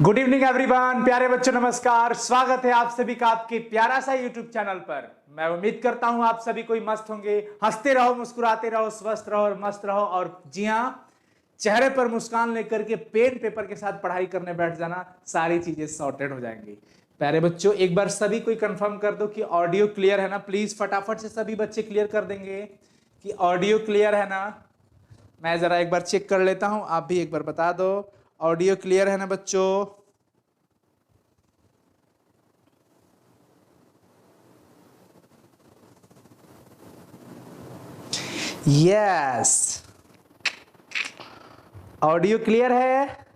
Good evening everyone, प्यारे बच्चों नमस्कार। स्वागत है आप सभी का आपके प्यारा सा यूट्यूब चैनल पर। मैं उम्मीद करता हूं आप सभी कोई मस्त होंगे। हंसते रहो, मुस्कुराते रहो, स्वस्थ रहो और मस्त रहो। और जी हां, चेहरे पर मुस्कान लेकर के पेन पेपर के साथ पढ़ाई करने बैठ जाना, सारी चीजें सॉर्टेड हो जाएंगी। प्यारे बच्चों, एक बार सभी कोई कंफर्म कर दो कि ऑडियो क्लियर है ना। प्लीज फटाफट से सभी बच्चे क्लियर कर देंगे कि ऑडियो क्लियर है ना। मैं जरा एक बार चेक कर लेता हूं, आप भी एक बार बता दो ऑडियो क्लियर है ना बच्चों। यस, ऑडियो क्लियर है।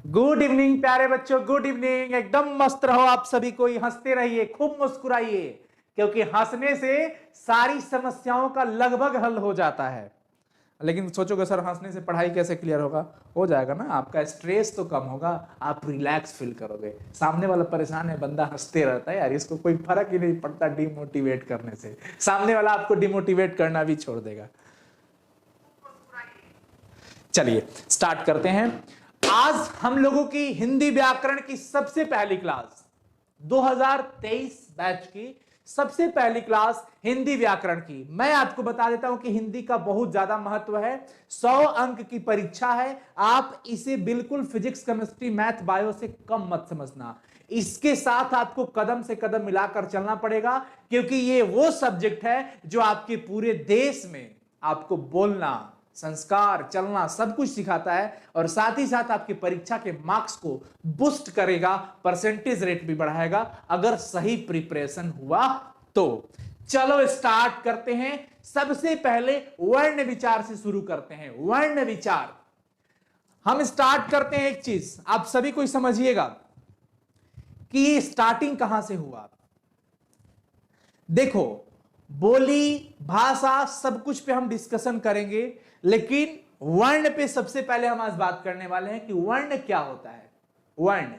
गुड इवनिंग प्यारे बच्चों, गुड इवनिंग। एकदम मस्त रहो आप सभी, कोई हंसते रहिए, खूब मुस्कुराइए, क्योंकि हंसने से सारी समस्याओं का लगभग हल हो जाता है। लेकिन सोचोगे सर हंसने से पढ़ाई कैसे क्लियर होगा? हो जाएगा ना, आपका स्ट्रेस तो कम होगा, आप रिलैक्स फील करोगे। सामने वाला परेशान है, बंदा हंसते रहता है यार, इसको कोई फर्क ही नहीं पड़ता डिमोटिवेट करने से। सामने वाला आपको डिमोटिवेट करना भी छोड़ देगा। चलिए स्टार्ट करते हैं। आज हम लोगों की हिंदी व्याकरण की सबसे पहली क्लास, 2023 बैच की सबसे पहली क्लास हिंदी व्याकरण की। मैं आपको बता देता हूं कि हिंदी का बहुत ज्यादा महत्व है। 100 अंक की परीक्षा है। आप इसे बिल्कुल फिजिक्स, केमिस्ट्री, मैथ, बायो से कम मत समझना। इसके साथ आपको कदम से कदम मिलाकर चलना पड़ेगा, क्योंकि ये वो सब्जेक्ट है जो आपके पूरे देश में आपको बोलना, संस्कार, चलना, सब कुछ सिखाता है। और साथ ही साथ आपकी परीक्षा के मार्क्स को बूस्ट करेगा, परसेंटेज रेट भी बढ़ाएगा अगर सही प्रिपरेशन हुआ तो। चलो स्टार्ट करते हैं। सबसे पहले वर्ण विचार से शुरू करते हैं। वर्ण विचार हम स्टार्ट करते हैं। एक चीज आप सभी को समझिएगा कि ये स्टार्टिंग कहां से हुआ। देखो, बोली, भाषा, सब कुछ पे हम डिस्कशन करेंगे, लेकिन वर्ण पे सबसे पहले हम आज बात करने वाले हैं कि वर्ण क्या होता है। वर्ण,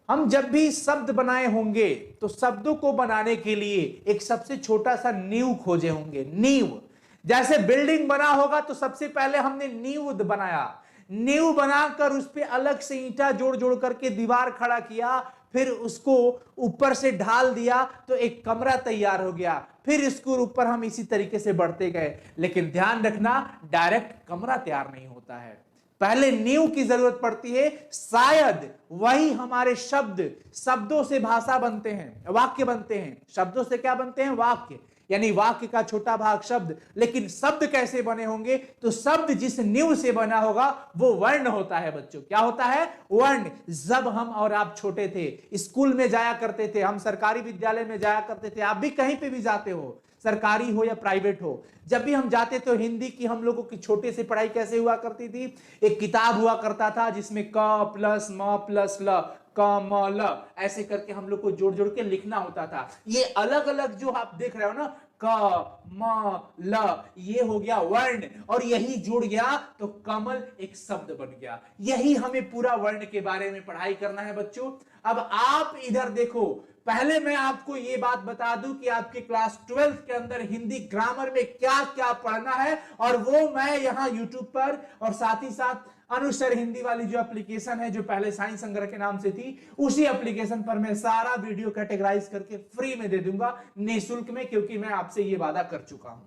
हम जब भी शब्द बनाए होंगे तो शब्दों को बनाने के लिए एक सबसे छोटा सा नींव खोजे होंगे। नींव, जैसे बिल्डिंग बना होगा तो सबसे पहले हमने नींव बनाया। नींव बनाकर उस पर अलग से ईंटा जोड़ जोड़ करके दीवार खड़ा किया, फिर उसको ऊपर से ढाल दिया तो एक कमरा तैयार हो गया। फिर इसके ऊपर हम इसी तरीके से बढ़ते गए। लेकिन ध्यान रखना, डायरेक्ट कमरा तैयार नहीं होता है, पहले नींव की जरूरत पड़ती है। शायद वही हमारे शब्द, शब्दों से भाषा बनते हैं, वाक्य बनते हैं। शब्दों से क्या बनते हैं? वाक्य, यानी वाक्य का छोटा भाग शब्द। लेकिन शब्द कैसे बने होंगे? तो शब्द जिस नींव से बना होगा वो वर्ण होता है बच्चों। क्या होता है? वर्ण। जब हम और आप छोटे थे, स्कूल में जाया करते थे, हम सरकारी विद्यालय में जाया करते थे, आप भी कहीं पे भी जाते हो, सरकारी हो या प्राइवेट हो, जब भी हम जाते तो हिंदी की हम लोगों की छोटे से पढ़ाई कैसे हुआ करती थी? एक किताब हुआ करता था जिसमें क प्लस म प्लस ल, क म ल, ऐसे करके हम लोग को जोड़ जोड़ के लिखना होता था। ये अलग अलग जो आप देख रहे हो ना, क म ल, ये हो गया वर्ण, और यही जुड़ गया तो कमल एक शब्द बन गया। यही हमें पूरा वर्ण के बारे में पढ़ाई करना है बच्चों। अब आप इधर देखो, पहले मैं आपको ये बात बता दूं कि आपके क्लास 12 के अंदर हिंदी ग्रामर में क्या क्या पढ़ना है, और वो मैं यहां यूट्यूब पर और साथ ही साथ अनुसर हिंदी वाली जो एप्लीकेशन है, जो पहले साइंस संग्रह के नाम से थी, उसी एप्लीकेशन पर मैं सारा वीडियो कैटेगराइज करके फ्री में दे दूंगा, निःशुल्क में, क्योंकि मैं आपसे ये वादा कर चुका हूं।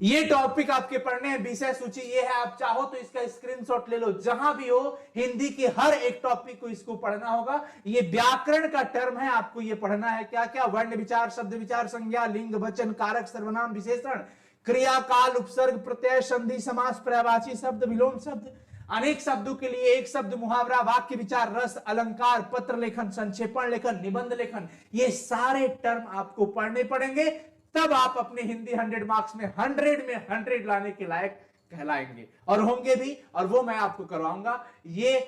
ये टॉपिक आपके पढ़ने हैं, विषय सूची ये है। आप चाहो तो इसका स्क्रीनशॉट ले लो, जहां भी हो हिंदी के हर एक टॉपिक को इसको पढ़ना होगा। ये व्याकरण का टर्म है, आपको ये पढ़ना है। क्या क्या? वर्ण विचार, शब्द विचार, संज्ञा, लिंग, वचन, कारक, सर्वनाम, विशेषण, क्रिया, काल, उपसर्ग, प्रत्यय, संधि, समास, पर्यायवाची शब्द, विलोम शब्द, अनेक शब्दों के लिए एक शब्द, मुहावरा, वाक्य विचार, रस, अलंकार, पत्र लेखन, संक्षेपण लेखन, निबंध लेखन, ये सारे टर्म आपको पढ़ने पड़ेंगे। तब आप अपने हिंदी 100 मार्क्स में 100 में 100 लाने के लायक कहलाएंगे, और होंगे भी, और वो मैं आपको करवाऊंगा। ये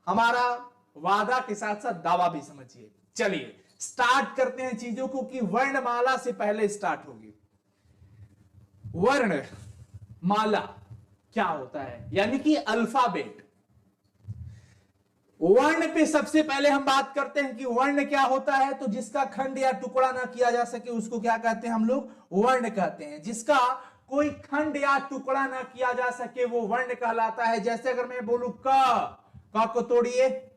हमारा वादा के साथ साथ दावा भी समझिए। चलिए स्टार्ट करते हैं चीजों को, कि वर्णमाला से पहले स्टार्ट होगी। वर्ण माला क्या होता है? यानी कि अल्फाबेट। वर्ण पे सबसे पहले हम बात करते हैं कि वर्ण क्या होता है। तो जिसका खंड या टुकड़ा ना किया जा सके उसको क्या कहते हैं? हम लोग वर्ण कहते हैं। जिसका कोई खंड या टुकड़ा ना किया जा सके वो वर्ण कहलाता है। जैसे अगर मैं बोलूं क, क को तोड़िए,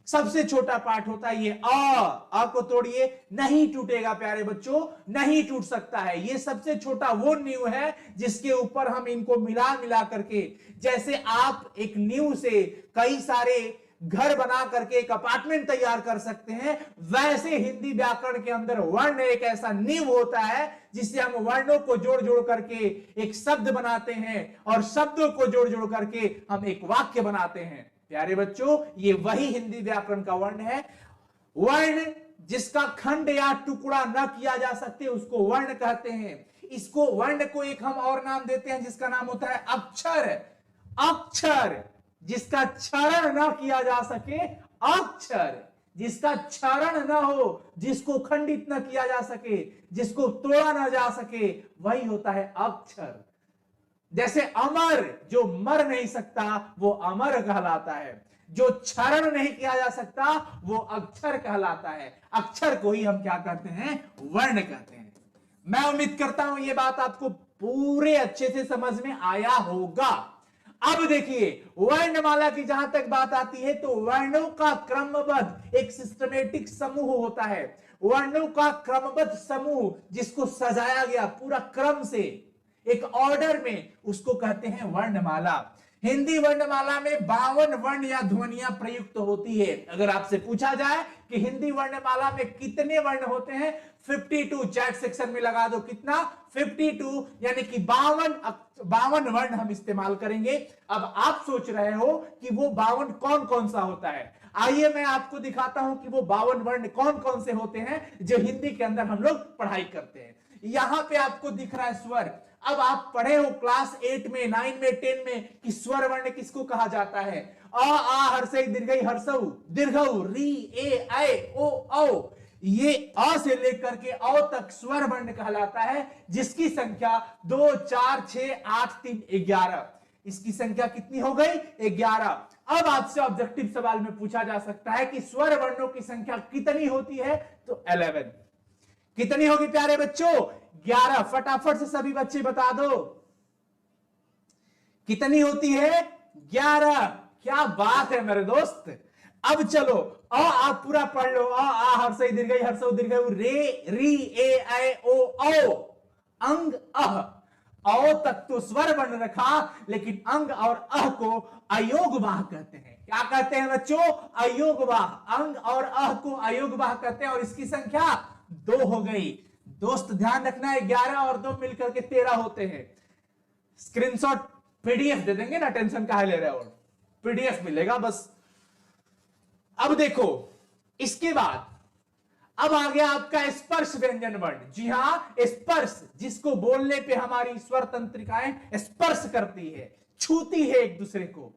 सबसे छोटा पार्ट होता है ये अ को तोड़िए, नहीं टूटेगा प्यारे बच्चों, नहीं टूट सकता है। ये सबसे छोटा वो नींव है जिसके ऊपर हम इनको मिला मिला करके, जैसे आप एक नींव से कई सारे घर बना करके एक अपार्टमेंट तैयार कर सकते हैं, वैसे हिंदी व्याकरण के अंदर वर्ण एक ऐसा नींव होता है जिससे हम वर्णों को जोड़ जोड़ करके एक शब्द बनाते हैं और शब्दों को जोड़ जोड़ करके हम एक वाक्य बनाते हैं। प्यारे बच्चों, ये वही हिंदी व्याकरण का वर्ण है। वर्ण जिसका खंड या टुकड़ा न किया जा सकते उसको वर्ण कहते हैं। इसको वर्ण को एक हम और नाम देते हैं जिसका नाम होता है अक्षर। अक्षर जिसका क्षरण न किया जा सके, अक्षर जिसका क्षरण न हो, जिसको खंडित न किया जा सके, जिसको तोड़ा न जा सके, वही होता है अक्षर। जैसे अमर, जो मर नहीं सकता वो अमर कहलाता है, जो क्षरण नहीं किया जा सकता वो अक्षर कहलाता है। अक्षर को ही हम क्या कहते हैं? वर्ण कहते हैं। मैं उम्मीद करता हूं ये बात आपको पूरे अच्छे से समझ में आया होगा। अब देखिए, वर्णमाला की जहां तक बात आती है तो वर्णों का क्रमबद्ध एक सिस्टमेटिक समूह होता है। वर्णों का क्रमबद्ध समूह जिसको सजाया गया पूरा क्रम से एक ऑर्डर में, उसको कहते हैं वर्णमाला। हिंदी वर्णमाला में 52 वर्ण या ध्वनियां प्रयुक्त होती है। अगर आपसे पूछा जाए कि हिंदी वर्णमाला में कितने वर्ण होते हैं, 52, चैट सेक्शन में लगा दो कितना, 52, यानी कि 52 वर्ण हम इस्तेमाल करेंगे। अब आप सोच रहे हो कि वो 52 कौन कौन सा होता है। आइए मैं आपको दिखाता हूं कि वो 52 वर्ण कौन कौन से होते हैं जो हिंदी के अंदर हम लोग पढ़ाई करते हैं। यहां पे आपको दिख रहा है स्वर। अब आप पढ़े हो क्लास 8 में, 9 में, 10 में कि स्वर वर्ण किसको कहा जाता है? अ आ हर्षई दीर्घई हर्षऊ दीर्घऊ री ए ऐ ओ औ। ये अ से लेकर के औ तक स्वर वर्ण कहलाता है, जिसकी संख्या 2 4 6 8 3 11। इसकी संख्या कितनी हो गई? 11। अब आपसे ऑब्जेक्टिव सवाल में पूछा जा सकता है कि स्वर वर्णों की संख्या कितनी होती है? तो 11। कितनी होगी प्यारे बच्चों? 11। फटाफट से सभी बच्चे बता दो कितनी होती है? 11। क्या बात है मेरे दोस्त। अब चलो आप पूरा पढ़ लो। आ हर्षई दीर्घई हर्षौ दीर्घऊ रे री ए ऐ ओ औ। अंग अह, औ तक तो स्वर वर्ण रखा, लेकिन अंग और अह को अयोगवाह कहते हैं। क्या कहते हैं बच्चों? अयोगवाह। अंग और अह को अयोगवाह कहते हैं और इसकी संख्या 2 हो गई। दोस्त ध्यान रखना है, 11 और 2 मिलकर के 13 होते हैं। स्क्रीनशॉट पीडीएफ दे देंगे ना, टेंशन काहे ले रहे हो, पीडीएफ मिलेगा बस। अब देखो, इसके बाद अब आ गया आपका स्पर्श व्यंजन वर्ण। जी हां, स्पर्श जिसको बोलने पे हमारी स्वर तंत्रिकाएं स्पर्श करती है, छूती है एक दूसरे को,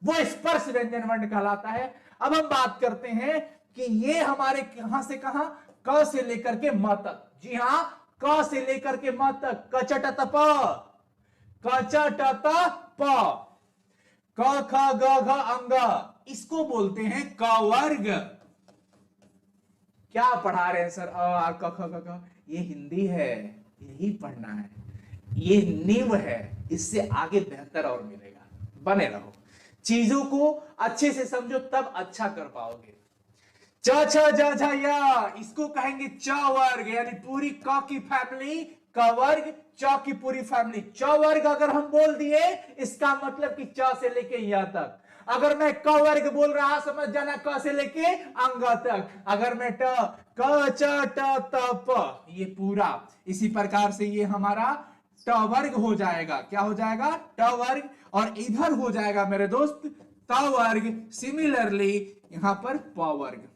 वो स्पर्श व्यंजन वर्ण कहलाता है। अब हम बात करते हैं कि ये हमारे कहां से कहां, क से लेकर के म तक। जी हां, क से लेकर के म तक, कचटत प, कचटत प, क ख ग घ अंग, इसको बोलते हैं क वर्ग। क्या पढ़ा रहे हैं सर? अ क ख ग घ, ये हिंदी है, यही पढ़ना है, ये नींव है, इससे आगे बेहतर और मिलेगा। बने रहो, चीजों को अच्छे से समझो तब अच्छा कर पाओगे। च छ ज झ य, इसको कहेंगे च वर्ग, यानी पूरी क की फैमिली क वर्ग, च की पूरी फैमिली च वर्ग। अगर हम बोल दिए इसका मतलब कि च से लेके य तक। अगर मैं क वर्ग बोल रहा, समझ जाना क से लेके अंग तक। अगर मैं ट, क च ट त प, ये पूरा। इसी प्रकार से ये हमारा ट वर्ग हो जाएगा। क्या हो जाएगा? ट वर्ग। और इधर हो जाएगा मेरे दोस्त त वर्ग। सिमिलरली यहां पर प वर्ग।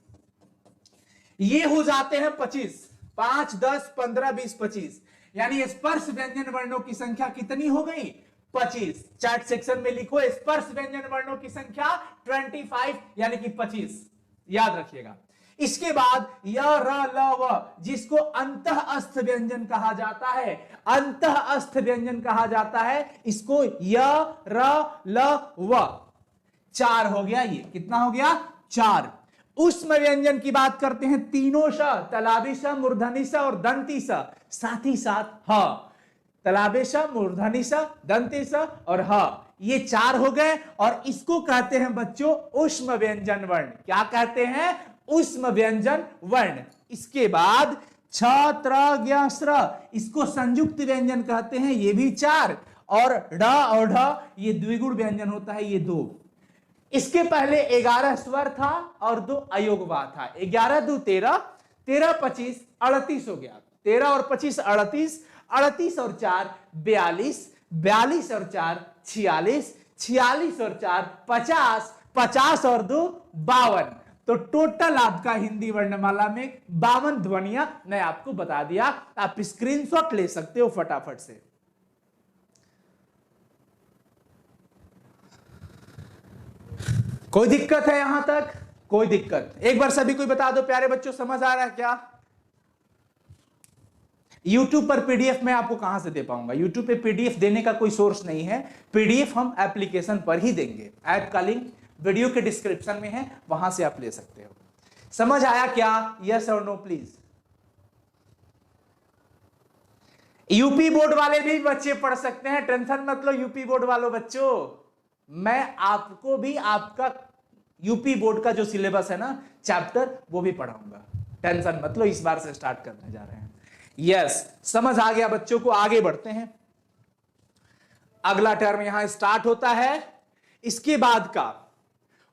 ये हो जाते हैं 25, 5 10 15 20 25, यानी स्पर्श व्यंजन वर्णों की संख्या कितनी हो गई? 25। चैट सेक्शन में लिखो स्पर्श व्यंजन वर्णों की संख्या 25, यानी कि 25। याद रखिएगा। इसके बाद य र ल व, जिसको अंतः अस्थ व्यंजन कहा जाता है। अंतः अस्थ व्यंजन कहा जाता है इसको। य र ल व, 4 हो गया। ये कितना हो गया? 4। उष्म व्यंजन की बात करते हैं, तीनों श, तलाबी श, मूर्धनी श और दंती श, साथ ही साथ ह। तलाबे श, मूर्धनी श, दंती श और ह, ये 4 हो गए और इसको कहते हैं बच्चों ऊष्म व्यंजन वर्ण। क्या कहते हैं? ऊष्म व्यंजन वर्ण। इसके बाद छ त्र ज्ञ स्र, इसको संयुक्त व्यंजन कहते हैं, ये भी 4। और ढ और ढ ये द्विगुण व्यंजन होता है, ये 2। इसके पहले 11 स्वर था और 2 अयोगवा था। 11 2 13, 13 25 38 हो गया। 13 और 25 38, 38 और 4 42, 42 और 4 46, 46 और 4 50, 50 और 2 52। तो टोटल आपका हिंदी वर्णमाला में 52 ध्वनियां मैं आपको बता दिया। आप स्क्रीनशॉट ले सकते हो फटाफट से। कोई दिक्कत है यहां तक? कोई दिक्कत? एक बार सभी कोई बता दो प्यारे बच्चों, समझ आ रहा है क्या? YouTube पर पीडीएफ मैं आपको कहां से दे पाऊंगा? YouTube पे पीडीएफ देने का कोई सोर्स नहीं है। पीडीएफ हम एप्लीकेशन पर ही देंगे। ऐप का लिंक वीडियो के डिस्क्रिप्शन में है, वहां से आप ले सकते हो। समझ आया क्या? यस और नो प्लीज। यूपी बोर्ड वाले भी बच्चे पढ़ सकते हैं, टेंशन मत लो यूपी बोर्ड वालों बच्चों। मैं आपको भी आपका यूपी बोर्ड का जो सिलेबस है ना चैप्टर, वो भी पढ़ाऊंगा। टेंशन मत लो, इस बार से स्टार्ट करने जा रहे हैं। यस, समझ आ गया बच्चों को? आगे बढ़ते हैं। अगला टर्म यहां स्टार्ट होता है। इसके बाद का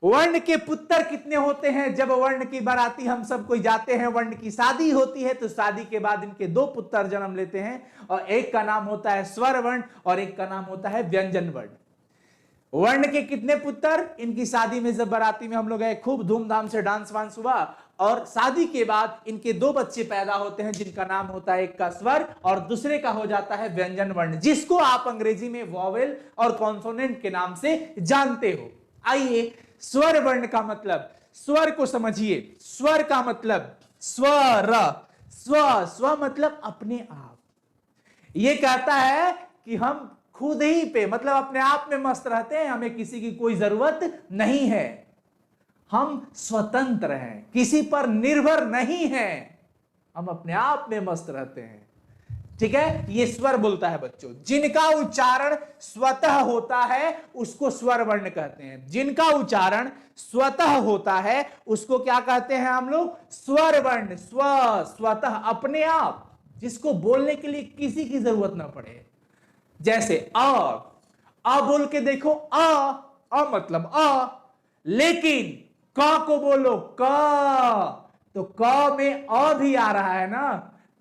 वर्ण के पुत्र कितने होते हैं? जब वर्ण की बाराती हम सब कोई जाते हैं, वर्ण की शादी होती है, तो शादी के बाद इनके 2 पुत्र जन्म लेते हैं और एक का नाम होता है स्वर वर्ण और एक का नाम होता है व्यंजन वर्ण। वर्ण के कितने पुत्र? इनकी शादी में जब बाराती में हम लोग गए, खूब धूमधाम से डांस वांस हुआ और शादी के बाद इनके 2 बच्चे पैदा होते हैं, जिनका नाम होता है एक का स्वर और दूसरे का हो जाता है व्यंजन वर्ण, जिसको आप अंग्रेजी में वॉवेल और कॉन्सोनेंट के नाम से जानते हो। आइए, स्वर वर्ण का मतलब, स्वर को समझिए। स्वर का मतलब स्वर, स्व मतलब अपने आप। ये कहता है कि हम खुद ही पे मतलब अपने आप में मस्त रहते हैं, हमें किसी की कोई जरूरत नहीं है, हम स्वतंत्र हैं, किसी पर निर्भर नहीं हैं, हम अपने आप में मस्त रहते हैं। ठीक है, ये स्वर बोलता है बच्चों। जिनका उच्चारण स्वतः होता है उसको स्वर वर्ण कहते हैं। जिनका उच्चारण स्वतः होता है उसको क्या कहते हैं हम लोग? स्वर वर्ण। स्वतः, अपने आप, जिसको बोलने के लिए किसी की जरूरत ना पड़े। जैसे अ बोल के देखो, अ मतलब अ, लेकिन क को बोलो क, तो क में अ भी आ रहा है ना,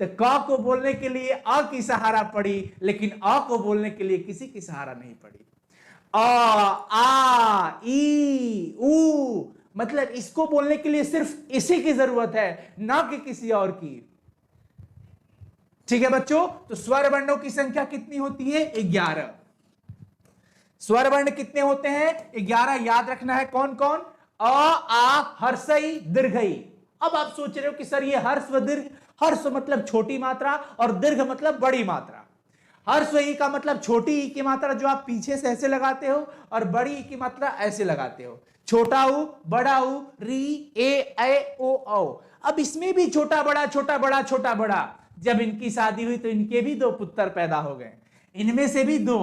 तो क को बोलने के लिए अ की सहारा पड़ी, लेकिन अ को बोलने के लिए किसी की सहारा नहीं पड़ी। अ, आ, ई, उ, मतलब इसको बोलने के लिए सिर्फ इसी की जरूरत है, ना कि किसी और की। ठीक है बच्चों, तो स्वर वर्णों की संख्या कितनी होती है? 11। स्वर वर्ण कितने होते हैं? 11। याद रखना है कौन कौन? अ, आ, हर्षई, दीर्घई। अब आप सोच रहे हो कि सर ये हर्ष व दीर्घ, हर्ष मतलब छोटी मात्रा और दीर्घ मतलब बड़ी मात्रा। हर्ष ई का मतलब छोटी ई की मात्रा जो आप पीछे से ऐसे लगाते हो और बड़ी ई की मात्रा ऐसे लगाते हो। छोटा ऊ, बड़ा ऊ, री, ए ओ औ। अब इसमें भी छोटा बड़ा छोटा बड़ा छोटा बड़ा। जब इनकी शादी हुई तो इनके भी 2 पुत्र पैदा हो गए। इनमें से भी 2,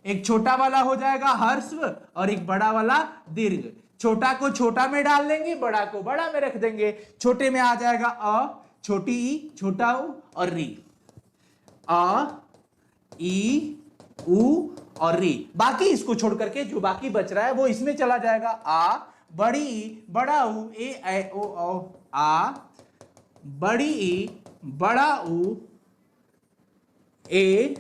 एक छोटा वाला हो जाएगा हर्स्व और एक बड़ा वाला दीर्घ। छोटा को छोटा में डाल देंगे, बड़ा को बड़ा में रख देंगे। छोटे में आ जाएगा अ, छोटी ई, छोटा ऊ और री। अ, ई, उ और री। बाकी इसको छोड़ करके जो बाकी बच रहा है वो इसमें चला जाएगा। आ, बड़ी ई, बड़ा ऊ, ए ओ औ। आ, बड़ी ई, बड़ा ऊ, ए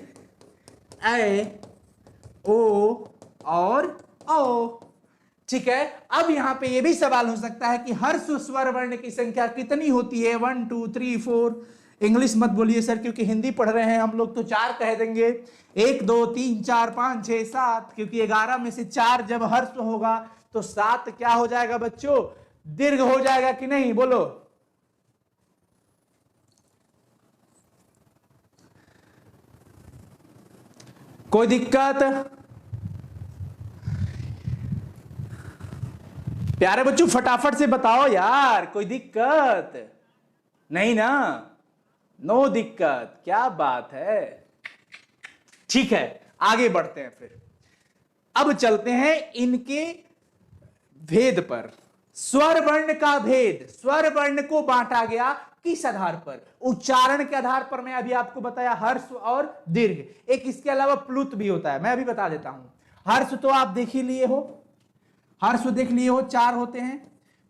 ओ और ओ। ठीक है, अब यहां पे ये भी सवाल हो सकता है कि हर स्वर वर्ण की संख्या कितनी होती है? 1 2 3 4। इंग्लिश मत बोलिए सर, क्योंकि हिंदी पढ़ रहे हैं हम लोग, तो 4 कह देंगे। 1 2 3 4 5 6 7, क्योंकि 11 में से 4 जब हर्ष होगा तो 7 क्या हो जाएगा बच्चों? दीर्घ हो जाएगा कि नहीं? बोलो। कोई दिक्कत? प्यारे बच्चों फटाफट से बताओ यार, कोई दिक्कत नहीं ना? नो दिक्कत, क्या बात है। ठीक है, आगे बढ़ते हैं फिर। अब चलते हैं इनके भेद पर। स्वर वर्ण का भेद, स्वर वर्ण को बांटा गया किस आधार पर? उच्चारण के आधार पर। मैं अभी आपको बताया हर्ष और दीर्घ। एक इसके अलावा प्लुत भी होता है, मैं अभी बता देता हूं। हर्ष तो आप देख ही लिए हो, हर्ष देख लिए हो, 4 होते हैं।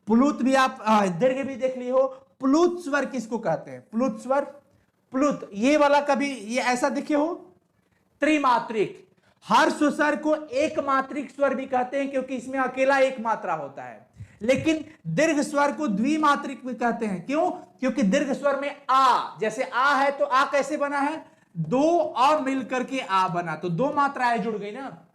प्लुत भी आप, दीर्घ भी देख लिए हो। प्लुत स्वर किसको कहते हैं? प्लुत स्वर, प्लुत ये वाला कभी ये ऐसा देखे हो? त्रिमात्रिक। हर्ष स्वर को एक मात्रिक स्वर भी कहते हैं क्योंकि इसमें अकेला एक मात्रा होता है। लेकिन दीर्घ स्वर को द्विमात्रिक भी कहते हैं। क्यों? क्योंकि दीर्घ स्वर में आ, जैसे आ है तो आ कैसे बना है? 2 अ मिलकर के आ बना, तो 2 मात्राएं जुड़ गई ना।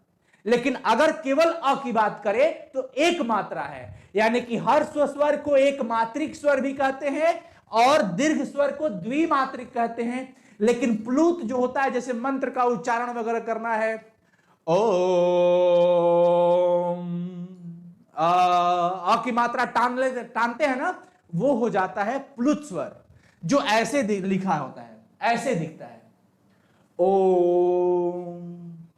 लेकिन अगर केवल अ की बात करें तो एक मात्रा है, यानी कि हर्ष स्वर को एक मात्रिक स्वर भी कहते हैं और दीर्घ स्वर को द्विमात्रिक कहते हैं। लेकिन प्लुत जो होता है, जैसे मंत्र का उच्चारण वगैरह करना है, ओम, अ की मात्रा टानते हैं ना, वो हो जाता है प्लुत स्वर, जो ऐसे लिखा होता है, ऐसे दिखता है ओम।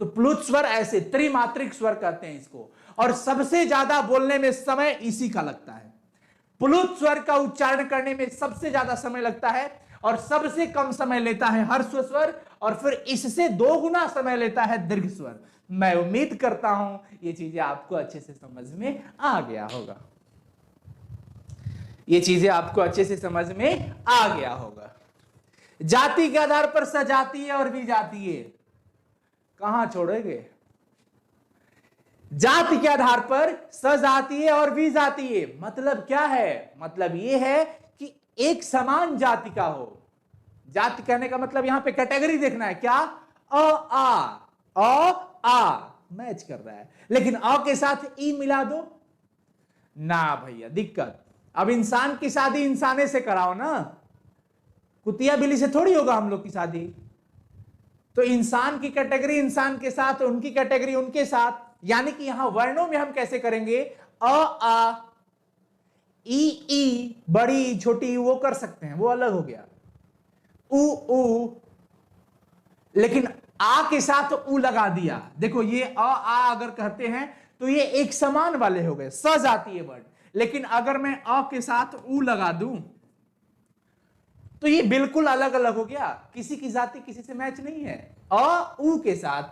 तो प्लुत स्वर ऐसे, त्रिमात्रिक स्वर कहते हैं इसको। और सबसे ज्यादा बोलने में समय इसी का लगता है। प्लुत स्वर का उच्चारण करने में सबसे ज्यादा समय लगता है और सबसे कम समय लेता है हर्ष स्वर, और फिर इससे 2 गुना समय लेता है दीर्घ स्वर। मैं उम्मीद करता हूं ये चीजें आपको अच्छे से समझ में आ गया होगा, ये चीजें आपको अच्छे से समझ में आ गया होगा। जाति के आधार पर सजातीय और विजातीय कहां छोड़ेंगे? जाति के आधार पर सजातीय और विजातीय मतलब क्या है? मतलब यह है कि एक समान जाति का हो। जाति कहने का मतलब यहां पे कैटेगरी देखना है, क्या? आ मैच कर रहा है, लेकिन अ के साथ ई मिला दो ना भैया, दिक्कत। अब इंसान की शादी इंसाने से कराओ ना, कुतिया बिल्ली से थोड़ी होगा हम लोग की शादी। तो इंसान की कैटेगरी इंसान के साथ, उनकी कैटेगरी उनके साथ, यानी कि यहां वर्णों में हम कैसे करेंगे? आ, ई, बड़ी छोटी वो कर सकते हैं, वो अलग हो गया। उ, लेकिन आ के साथ उ लगा दिया, देखो ये आ अगर कहते हैं तो ये एक समान वाले हो गए, सजातीय वर्ण। लेकिन अगर मैं अ के साथ उ लगा दूं तो ये बिल्कुल अलग अलग हो गया, किसी की जाति किसी से मैच नहीं है। अ उ के साथ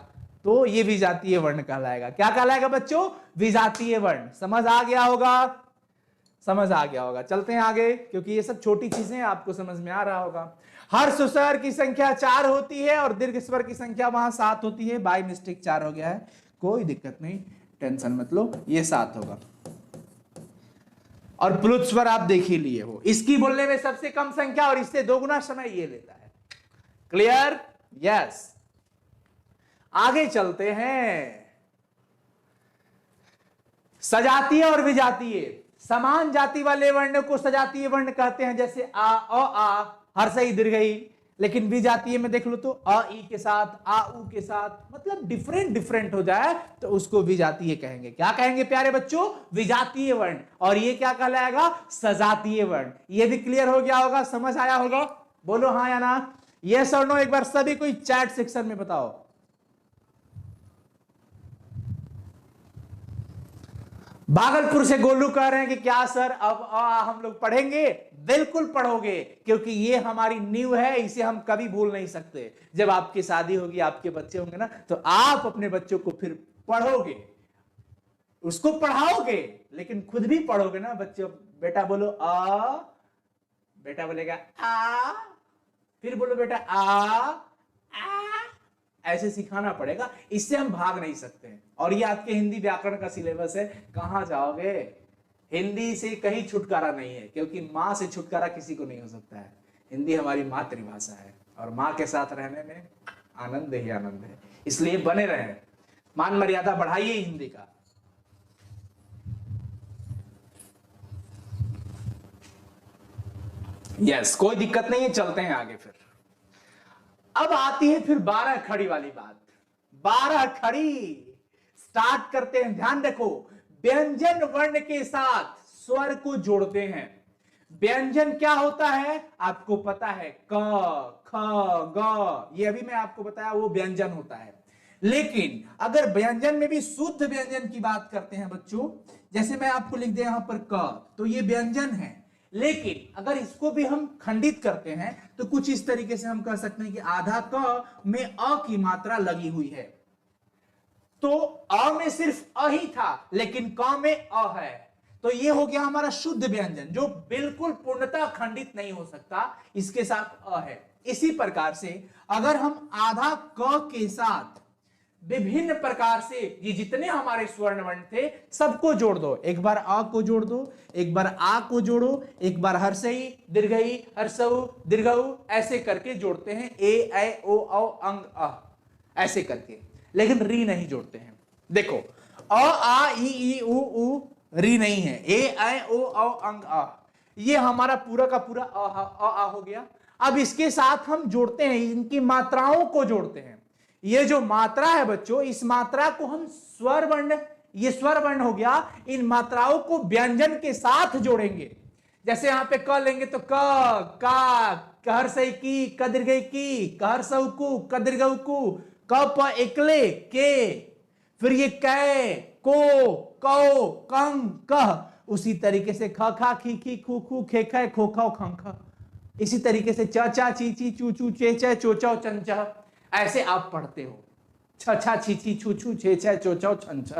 तो ये विजातीय वर्ण कहलाएगा। क्या कहलाएगा बच्चों? विजातीय वर्ण। समझ आ गया होगा? समझ आ गया होगा। चलते हैं आगे, क्योंकि ये सब छोटी चीजें आपको समझ में आ रहा होगा। हर्ष स्वर की संख्या 4 होती है और दीर्घ स्वर की संख्या वहां 7 होती है। बाय मिस्टेक 4 हो गया है, कोई दिक्कत नहीं, टेंशन मत लो, ये 7 होगा। और प्लुत स्वर आप देख ही लिए हो, इसकी बोलने में सबसे कम संख्या और इससे 2 गुना समय ये लेता है। क्लियर? यस। आगे चलते हैं। सजातीय और विजातीय, समान जाति वाले वर्ण को सजातीय वर्ण कहते हैं, जैसे आ, हर्षई दीर्घई। लेकिन विजातीय में देख लो तो अ ई के साथ, आ उ के साथ, मतलब डिफरेंट हो जाए तो उसको विजातीय कहेंगे। क्या कहेंगे प्यारे बच्चों? विजातीय वर्ण। और ये क्या कहलाएगा? सजातीय वर्ण। ये भी क्लियर हो गया होगा, समझ आया होगा? बोलो हाँ या ना, यस और नो एक बार सभी कोई चैट सेक्शन में बताओ। भागलपुर से गोलू कह रहे हैं कि क्या सर अब हम लोग पढ़ेंगे? बिल्कुल पढ़ोगे, क्योंकि ये हमारी नींव है, इसे हम कभी भूल नहीं सकते। जब आपकी शादी होगी, आपके बच्चे होंगे ना, तो आप अपने बच्चों को फिर पढ़ोगे, उसको पढ़ाओगे, लेकिन खुद भी पढ़ोगे ना बच्चों। बेटा बोलो आ, बेटा बोलेगा आ, फिर बोलो बेटा आ, ऐसे सिखाना पड़ेगा, इससे हम भाग नहीं सकते हैं। और ये आपके हिंदी व्याकरण का सिलेबस है, कहां जाओगे? हिंदी से कहीं छुटकारा नहीं है, क्योंकि मां से छुटकारा किसी को नहीं हो सकता है। हिंदी हमारी मातृभाषा है और मां के साथ रहने में आनंद ही आनंद है। इसलिए बने रहें, मान मर्यादा बढ़ाइए हिंदी का। यस, कोई दिक्कत नहीं है, चलते हैं आगे। फिर अब आती है फिर 12 खड़ी वाली बात। 12 खड़ी स्टार्ट करते हैं। ध्यान रखो, व्यंजन वर्ण के साथ स्वर को जोड़ते हैं। व्यंजन क्या होता है आपको पता है? क, ख, ग, ये अभी मैं आपको बताया वो व्यंजन होता है। लेकिन अगर व्यंजन में भी शुद्ध व्यंजन की बात करते हैं बच्चों, जैसे मैं आपको लिख दिया यहां पर क, तो ये व्यंजन है, लेकिन अगर इसको भी हम खंडित करते हैं तो कुछ इस तरीके से हम कह सकते हैं कि आधा क में अ की मात्रा लगी हुई है। तो अ में सिर्फ अ ही था, लेकिन क में अ है, तो ये हो गया हमारा शुद्ध व्यंजन जो बिल्कुल पूर्णतः खंडित नहीं हो सकता, इसके साथ अ है। इसी प्रकार से अगर हम आधा क के साथ विभिन्न प्रकार से ये जितने हमारे स्वर्ण वर्ण थे सबको जोड़ दो, एक बार अ को जोड़ दो, एक बार आ को जोड़ो, एक बार हर्षई दीर्घई हर्षऊ दीर्घऊ, ऐसे करके जोड़ते हैं, ए ऐ ओ औ अंग अ, ऐसे करके, लेकिन री नहीं जोड़ते हैं। देखो अ आ ई उ री नहीं है, ए ऐ ओ औ अंग अ, ये हमारा पूरा का पूरा अ हो गया। अब इसके साथ हम जोड़ते हैं, इनकी मात्राओं को जोड़ते हैं। ये जो मात्रा है बच्चों, इस मात्रा को हम स्वर वर्ण, ये स्वर वर्ण हो गया, इन मात्राओं को व्यंजन के साथ जोड़ेंगे। जैसे यहां पे क लेंगे तो क का, कहरसई की, कदीर्घई की, कहरसऊ कु, कदीर्घऊ कु, क प एकले के, फिर ये कै को, कौ, कंग कह, उसी तरीके से ख खा खी खी खू खू खे खे खो खो खं ख, इसी तरीके से च चा ची ची चू चू चे चे चो चौ चन च, ऐसे आप पढ़ते हो, छ छा छी छी छू छू छे छे चो चौ छन छ।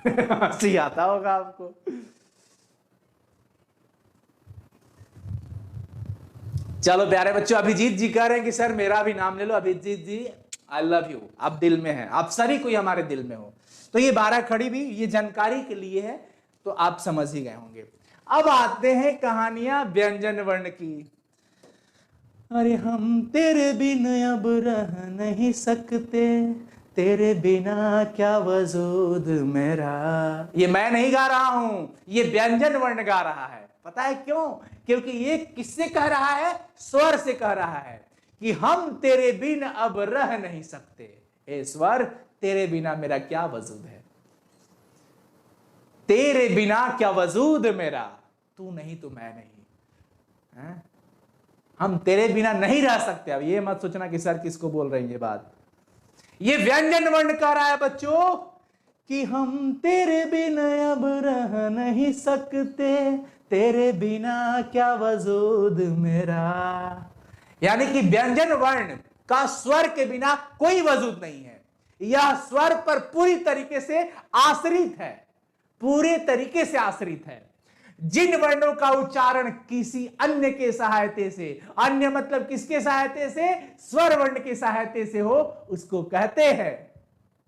हंसी आता होगा आपको। चलो प्यारे बच्चों, अभिजीत जी कह रहे हैं कि सर मेरा भी नाम ले लो। अभिजीत जी आई लव यू, आप दिल में हैं, आप सभी कोई हमारे दिल में हो। तो ये 12 खड़ी भी ये जानकारी के लिए है, तो आप समझ ही गए होंगे। अब आते हैं कहानियां व्यंजन वर्ण की। अरे हम तेरे बिन अब रह नहीं सकते, तेरे बिना क्या वजूद मेरा। ये मैं नहीं गा रहा हूं, ये व्यंजन वर्ण गा रहा है। पता है क्यों? क्योंकि ये किससे कह रहा है? स्वर से कह रहा है कि हम तेरे बिन अब रह नहीं सकते। ए स्वर, तेरे बिना मेरा क्या वजूद है, तेरे बिना क्या वजूद मेरा, तू नहीं तो मैं नहीं है? हम तेरे बिना नहीं रह सकते। अब ये मत सोचना कि सर किसको बोल रहे हैं ये बात, ये व्यंजन वर्ण कह रहा है बच्चों कि हम तेरे बिना अब रह नहीं सकते, तेरे बिना क्या वजूद मेरा। यानी कि व्यंजन वर्ण का स्वर के बिना कोई वजूद नहीं है, यह स्वर पर पूरी तरीके से आश्रित है, पूरे तरीके से आश्रित है। जिन वर्णों का उच्चारण किसी अन्य के सहायते से, अन्य मतलब किसके सहायते से? स्वर वर्ण के सहायते से हो, उसको कहते हैं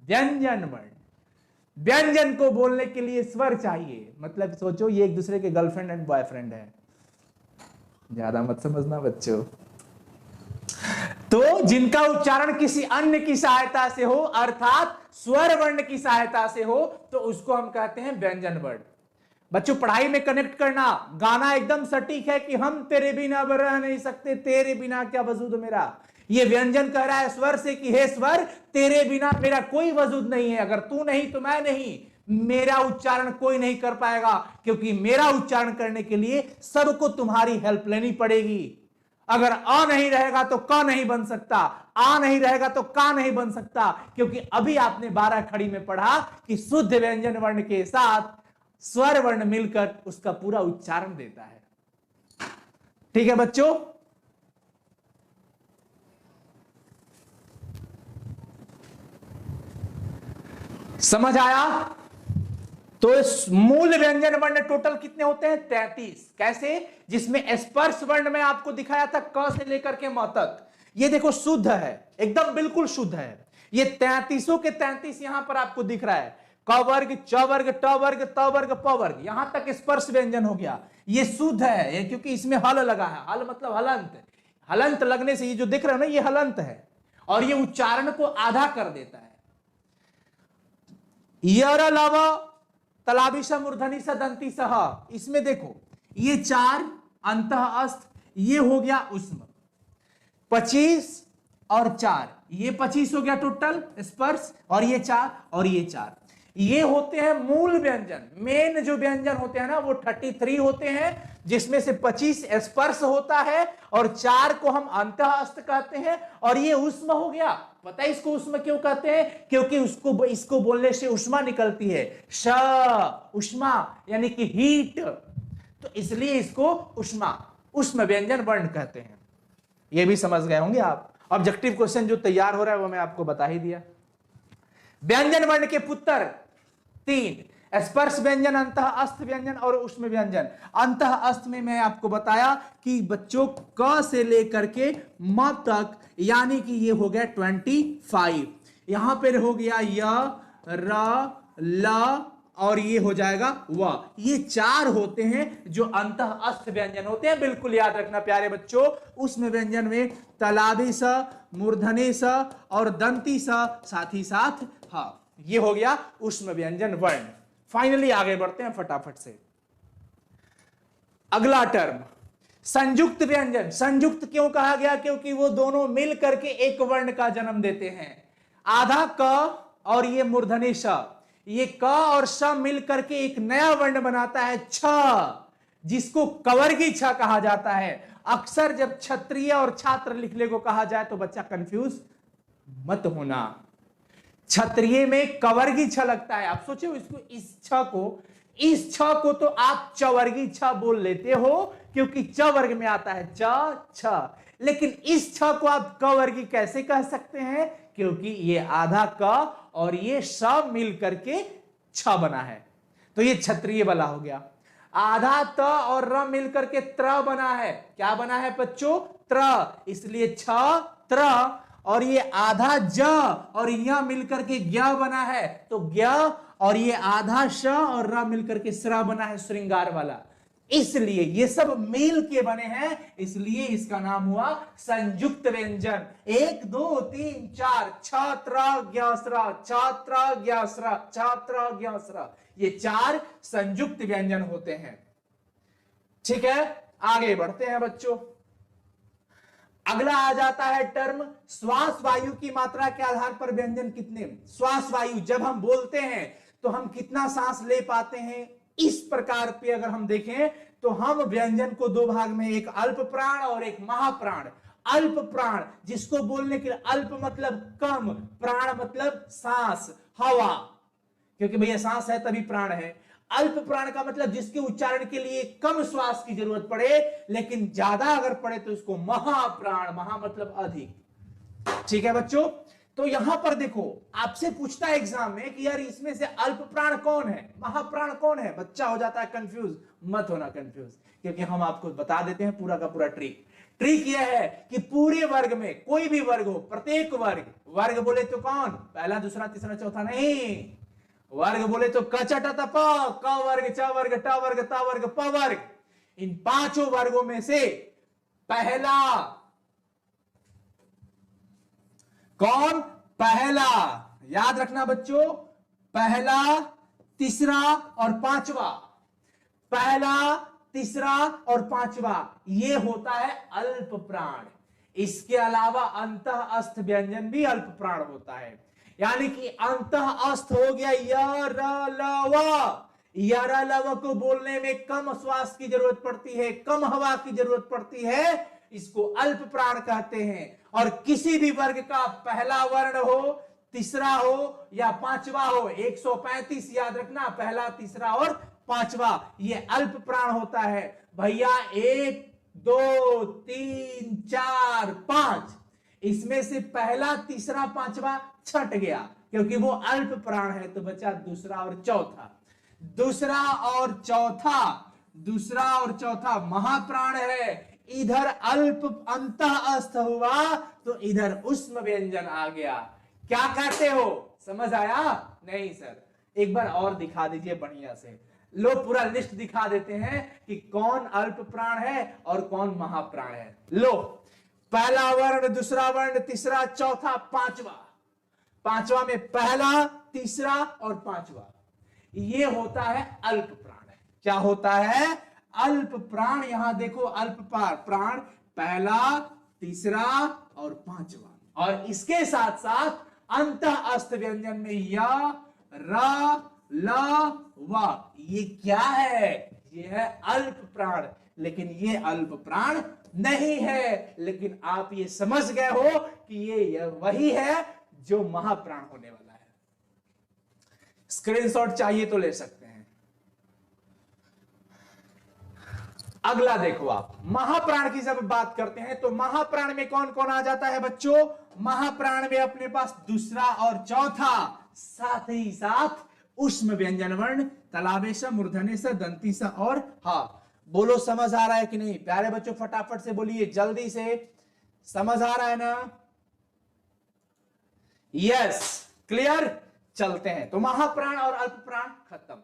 व्यंजन वर्ण। व्यंजन को बोलने के लिए स्वर चाहिए। मतलब सोचो ये एक दूसरे के गर्लफ्रेंड एंड बॉयफ्रेंड है, ज्यादा मत समझना बच्चों। तो जिनका उच्चारण किसी अन्य की सहायता से हो, अर्थात स्वर वर्ण की सहायता से हो, तो उसको हम कहते हैं व्यंजन वर्ण। बच्चों पढ़ाई में कनेक्ट करना, गाना एकदम सटीक है कि हम तेरे बिना अब रह नहीं सकते, तेरे बिना क्या वजूद मेरा। ये व्यंजन कह रहा है स्वर से कि हे स्वर, तेरे बिना मेरा कोई वजूद नहीं है, अगर तू नहीं तो मैं नहीं, मेरा उच्चारण कोई नहीं कर पाएगा, क्योंकि मेरा उच्चारण करने के लिए सबको तुम्हारी हेल्प लेनी पड़ेगी। अगर अ नहीं रहेगा तो क नहीं बन सकता, आ नहीं रहेगा तो का नहीं बन सकता, क्योंकि अभी आपने 12 खड़ी में पढ़ा कि शुद्ध व्यंजन वर्ण के साथ स्वर वर्ण मिलकर उसका पूरा उच्चारण देता है। ठीक है बच्चों, समझ आया? तो इस मूल व्यंजन वर्ण टोटल कितने होते हैं? 33। कैसे? जिसमें स्पर्श वर्ण में आपको दिखाया था क से लेकर के म तक, ये देखो शुद्ध है, एकदम बिल्कुल शुद्ध है। ये 33 के 33 यहां पर आपको दिख रहा है, क वर्ग, च वर्ग, ट वर्ग, त वर्ग, प वर्ग, यहां तक स्पर्श व्यंजन हो गया। ये शुद्ध है, क्योंकि इसमें हल लगा है। हल मतलब हलंत, हलंत लगने से ये जो दिख रहा है ना, ये हलंत है, और ये उच्चारण को आधा कर देता है। यर लव तलाबिश मूर्धनी सदंती सह, इसमें देखो ये 4 अंतः अस्त, ये हो गया उष्म, 25 और 4, ये 25 हो गया टोटल स्पर्श, और ये 4 और ये 4, ये होते हैं मूल व्यंजन। मेन जो व्यंजन होते हैं ना वो 33 होते हैं, जिसमें से 25 स्पर्श होता है और 4 को हम अंतःस्थ कहते हैं। और ये उष्म हो गया। पता है इसको उष्म क्यों कहते हैं? क्योंकि इसको बोलने से उष्मा निकलती है। उष्मा यानी कि हीट, तो इसलिए इसको उष्म व्यंजन वर्ण कहते हैं। ये भी समझ गए होंगे आप। ऑब्जेक्टिव क्वेश्चन जो तैयार हो रहा है वो मैं आपको बता ही दिया। व्यंजन वर्ण के पुत्र 3, स्पर्श व्यंजन, अंतःस्थ व्यंजन और उष्म व्यंजन। अंतःस्थ में मैं आपको बताया कि बच्चों क से लेकर के म तक, यानी कि ये हो गया 25। यहां पर हो गया य, र, ल और ये हो जाएगा व। ये 4 होते हैं जो अंतःस्थ व्यंजन होते हैं। बिल्कुल याद रखना प्यारे बच्चों। उष्म व्यंजन में तलादी स, मूर्धनी स और दंती स, साथ ही साथ ये हो गया उष्म व्यंजन वर्ण। फाइनली आगे बढ़ते हैं फटाफट से। अगला टर्म संयुक्त व्यंजन। संयुक्त क्यों कहा गया? क्योंकि वो दोनों मिल करके एक वर्ण का जन्म देते हैं। आधा क और ये मूर्धनी श, ये क और श मिल करके एक नया वर्ण बनाता है छ, जिसको कवर्गी छ कहा जाता है। अक्सर जब क्षत्रिय और छात्र लिखने को कहा जाए तो बच्चा कंफ्यूज मत होना। क्षत्रिय में कवर्गी छ लगता है। आप सोचो इसको, इस छ को तो आप चवर्गी छ बोल लेते हो क्योंकि च वर्ग में आता है छ। लेकिन इस छ को आप कवर्गी कैसे कह सकते हैं? क्योंकि ये आधा क और ये श मिल करके छ बना है, तो ये क्षत्रिय वाला हो गया। आधा त और र मिल करके त्र बना है। क्या बना है बच्चों? त्र, इसलिए छ त्र। और ये आधा ज और य मिलकर के ज्ञ बना है, तो ज्ञ। और ये आधा श और र मिलकर के स्र बना है, श्रृंगार वाला। इसलिए ये सब मिल के बने हैं, इसलिए इसका नाम हुआ संयुक्त व्यंजन। 1 2 3 4 छात्र ज्ञास्र, छात्र ज्ञास्र, छात्र ज्ञास्र, ये 4 संयुक्त व्यंजन होते हैं। ठीक है, आगे बढ़ते हैं बच्चों। अगला आ जाता है टर्म श्वास वायु की मात्रा के आधार पर व्यंजन कितने। श्वास वायु जब हम बोलते हैं तो हम कितना सांस ले पाते हैं, इस प्रकार पे अगर हम देखें तो हम व्यंजन को 2 भाग में, एक अल्प प्राण और एक महाप्राण। अल्प प्राण जिसको बोलने के लिए अल्प मतलब कम, प्राण मतलब सांस, हवा, क्योंकि भैया सांस है तभी प्राण है। अल्प प्राण का मतलब जिसके उच्चारण के लिए कम श्वास की जरूरत पड़े, लेकिन ज्यादा अगर पड़े तो इसको महाप्राण, महा मतलब अधिक। ठीक है बच्चों, तो यहां पर देखो आपसे पूछता है एग्जाम में कि यार इसमें से अल्प प्राण कौन है, महाप्राण कौन है। बच्चा हो जाता है कंफ्यूज। मत होना कंफ्यूज, क्योंकि हम आपको बता देते हैं पूरा का पूरा ट्रिक यह है कि पूरे वर्ग में कोई भी वर्ग हो, प्रत्येक वर्ग बोले तो कौन, पहला दूसरा तीसरा चौथा नहीं। वर्ग बोले तो क च ट त प, क वर्ग, च वर्ग, ट वर्ग, त वर्ग, प वर्ग। इन 5 वर्गों में से पहला कौन? पहला, याद रखना बच्चों, पहला, तीसरा और पांचवा। पहला, तीसरा और पांचवा ये होता है अल्प प्राण। इसके अलावा अंतःस्थ व्यंजन भी अल्प प्राण होता है। यानी कि अंतःस्थ हो गया यरलव को बोलने में कम श्वास की जरूरत पड़ती है, कम हवा की जरूरत पड़ती है, इसको अल्प प्राण कहते हैं। और किसी भी वर्ग का पहला वर्ण हो, तीसरा हो या पांचवा हो, 135 याद रखना, पहला, तीसरा और पांचवा, ये अल्प प्राण होता है। भैया 1 2 3 4 5, इसमें से पहला, तीसरा, पांचवा छट गया क्योंकि वो अल्प प्राण है, तो बचा दूसरा और चौथा। दूसरा और चौथा महाप्राण है। इधर अल्प अंतःस्थ हुआ तो इधर उष्म व्यंजन आ गया। क्या कहते हो, समझ आया? नहीं सर, एक बार और दिखा दीजिए बढ़िया से। लो पूरा लिस्ट दिखा देते हैं कि कौन अल्प प्राण है और कौन महाप्राण है। लो, पहला वर्ण, दूसरा वर्ण, तीसरा, चौथा, पांचवा में पहला, तीसरा और पांचवा, ये होता है अल्प प्राण। क्या होता है? अल्प प्राण। यहां देखो अल्प प्राण, पहला, तीसरा और पांचवा। और इसके साथ साथ अंतःस्थ व्यंजन में य, र ल व, ये क्या है? ये है अल्प प्राण, लेकिन ये अल्प प्राण नहीं है। लेकिन आप ये समझ गए हो कि ये वही है जो महाप्राण होने वाला है। स्क्रीनशॉट चाहिए तो ले सकते हैं। अगला देखो आप, महाप्राण की जब बात करते हैं तो महाप्राण में कौन कौन आ जाता है बच्चों? महाप्राण में अपने पास दूसरा और चौथा, साथ ही साथ ऊष्म व्यंजन वर्ण, तलावेश, मूर्धनेश, दंतीश और हा। बोलो समझ आ रहा है कि नहीं प्यारे बच्चों? फटाफट से बोलिए, जल्दी से। समझ आ रहा है ना? Yes, clear. चलते हैं। तो महाप्राण और अल्प प्राण खत्म।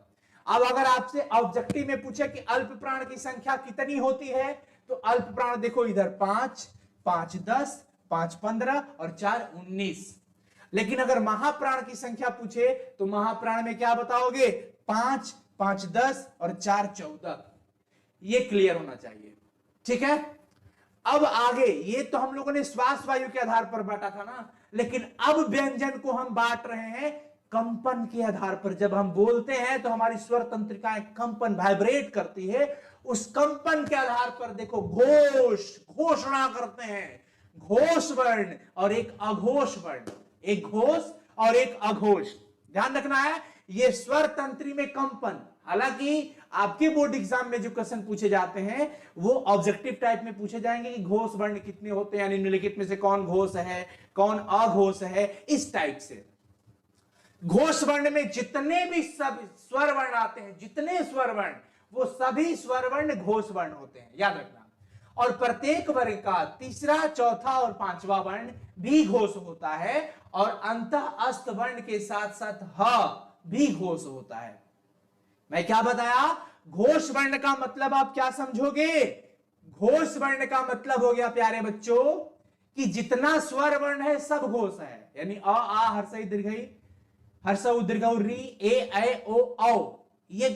अब अगर आपसे ऑब्जेक्टिव में पूछे कि अल्प प्राण की संख्या कितनी होती है, तो अल्प प्राण देखो इधर 5, 5 10, 5 15 और 4 19। लेकिन अगर महाप्राण की संख्या पूछे तो महाप्राण में क्या बताओगे? 5, 5 10 और 4 14। ये क्लियर होना चाहिए, ठीक है। अब आगे, ये तो हम लोगों ने श्वास वायु के आधार पर बांटा था ना, लेकिन अब व्यंजन को हम बांट रहे हैं कंपन के आधार पर। जब हम बोलते हैं तो हमारी स्वर तंत्रिकाएं कंपन, वाइब्रेट करती है। उस कंपन के आधार पर देखो घोष, घोषणा करते हैं, घोष वर्ण और एक अघोष वर्ण, एक घोष और एक अघोष। ध्यान रखना है, ये स्वर तंत्री में कंपन। हालांकि आपके बोर्ड एग्जाम में जो क्वेश्चन पूछे जाते हैं वो ऑब्जेक्टिव टाइप में पूछे जाएंगे कि घोष वर्ण कितने होते हैं, निम्नलिखित में से कौन घोष है, कौन अघोष है, इस टाइप से। घोष वर्ण में जितने भी सब स्वर वर्ण आते हैं, जितने स्वर वर्ण, वो सभी स्वर वर्ण घोष वर्ण होते हैं, याद रखना। और प्रत्येक वर्ग का तीसरा, चौथा और पांचवा वर्ण भी घोष होता है, और अंतः अस्त वर्ण के साथ साथ ह भी घोष होता है। मैं क्या बताया? घोष वर्ण का मतलब आप क्या समझोगे? घोष वर्ण का मतलब हो गया प्यारे बच्चों कि जितना स्वर वर्ण है सब घोष है। यानी अ, आ, हर्षई, दीर्घई, हर्षऊ, दीर्घऊ, री, ए, ऐ, ओ, औ, ये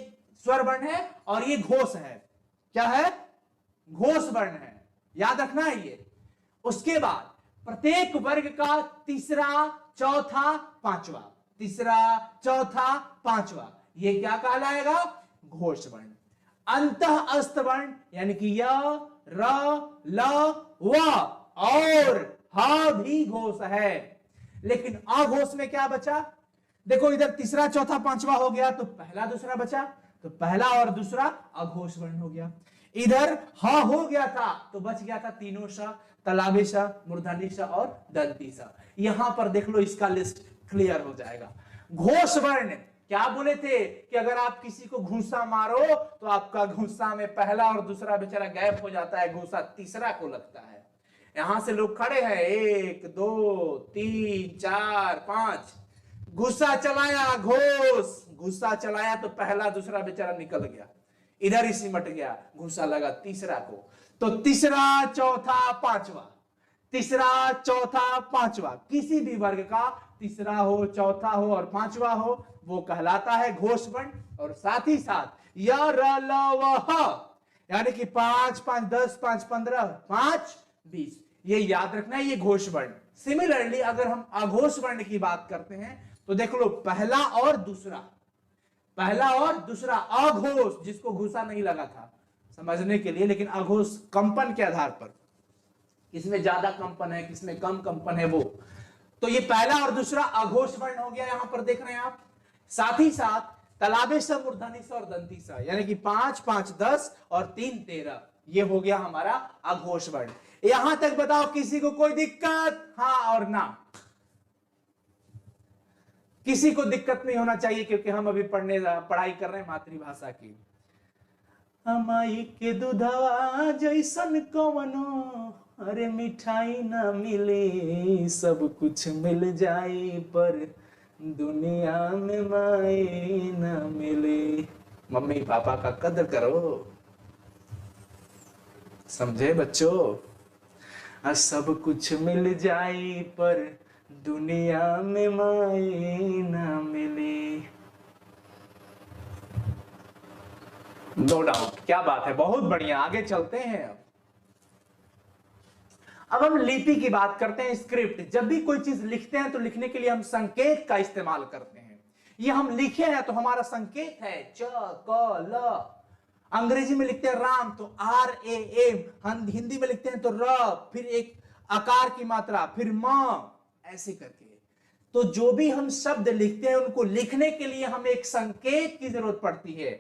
स्वर वर्ण है और ये घोष है। क्या है? घोष वर्ण है, याद रखना है ये। उसके बाद प्रत्येक वर्ग का तीसरा, चौथा, पांचवा, तीसरा, चौथा, पांचवा, ये क्या कहलाएगा? घोष वर्ण। अंतः अस्त वर्ण यानी कि य, र, ल, व और ह भी घोष है। लेकिन अघोष में क्या बचा? देखो इधर तीसरा, चौथा, पांचवा हो गया तो पहला दूसरा बचा, तो पहला और दूसरा अघोष वर्ण हो गया। इधर ह हो गया था तो बच गया था तीनों सा, तलावे सा, मूर्धनी सा और दंती सा। यहां पर देख लो, इसका लिस्ट क्लियर हो जाएगा। घोष वर्ण क्या बोले थे कि अगर आप किसी को घूसा मारो तो आपका घूसा में पहला और दूसरा बेचारा गायब हो जाता है, घूसा तीसरा को लगता है। यहां से लोग खड़े हैं, 1 2 3 4 5, गुस्सा चलाया, घोष, गुस्सा चलाया तो पहला दूसरा बेचारा निकल गया, इधर ही सिमट गया, घुसा लगा तीसरा को। तो तीसरा, चौथा, पांचवा, तीसरा, चौथा, पांचवा, किसी भी वर्ग का तीसरा हो, चौथा हो और पांचवा हो, वो कहलाता है घोष वर्ण। और साथ ही साथ य, र, ल, व, ह, यानी कि 5, 5 10, 5 15, 5 20, ये याद रखना है, ये घोष वर्ण। सिमिलरली अगर हम अघोष वर्ण की बात करते हैं तो देख लो, पहला और दूसरा, पहला और दूसरा अघोष, जिसको घुसा नहीं लगा था समझने के लिए, लेकिन अघोष कंपन के आधार पर, किसमें ज्यादा कंपन है, किसमें कम कंपन है वो, तो ये पहला और दूसरा अघोष वर्ण हो गया, यहां पर देख रहे हैं आप। साथ ही साथ तलावे स, मूर्धनी स और दंती स, यानी कि 5, 5 10 और 3 13, ये हो गया हमारा अघोष वर्ण। यहां तक बताओ किसी को कोई दिक्कत? हाँ और ना? किसी को दिक्कत नहीं होना चाहिए, क्योंकि हम अभी पढ़ाई कर रहे हैं मातृभाषा की। अमाई के दूधवा जैसन कवनो, अरे मिठाई ना मिले, सब कुछ मिल जाए पर दुनिया में माए ना मिले। मम्मी पापा का कदर करो, समझे बच्चों? सब कुछ मिल जाए पर दुनिया में माए ना मिले। नो डाउट, क्या बात है, बहुत बढ़िया। आगे चलते हैं। अब हम लिपि की बात करते हैं, स्क्रिप्ट। जब भी कोई चीज लिखते हैं तो लिखने के लिए हम संकेत का इस्तेमाल करते हैं। ये हम लिखे हैं तो हमारा संकेत है च क ल। अंग्रेजी में लिखते हैं राम तो RAM, हिंदी में लिखते हैं तो र, फिर एक आकार की मात्रा, फिर म, ऐसे करके। तो जो भी हम शब्द लिखते हैं उनको लिखने के लिए हमें एक संकेत की जरूरत पड़ती है।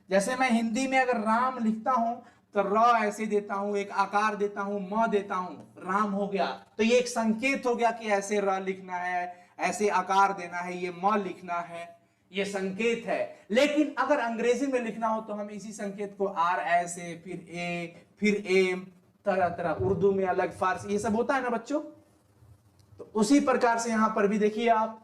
जैसे मैं हिंदी में अगर राम लिखता हूं तो र ऐसे देता हूं, एक आकार देता हूं, म देता हूं, राम हो गया। तो ये एक संकेत हो गया कि ऐसे र लिखना है, ऐसे आकार देना है, ये म लिखना है, ये संकेत है। लेकिन अगर अंग्रेजी में लिखना हो तो हम इसी संकेत को R ऐसे, फिर A, फिर M, तरह तरह, उर्दू में अलग, फारसी, ये सब होता है ना बच्चों। तो उसी प्रकार से यहां पर भी देखिए आप,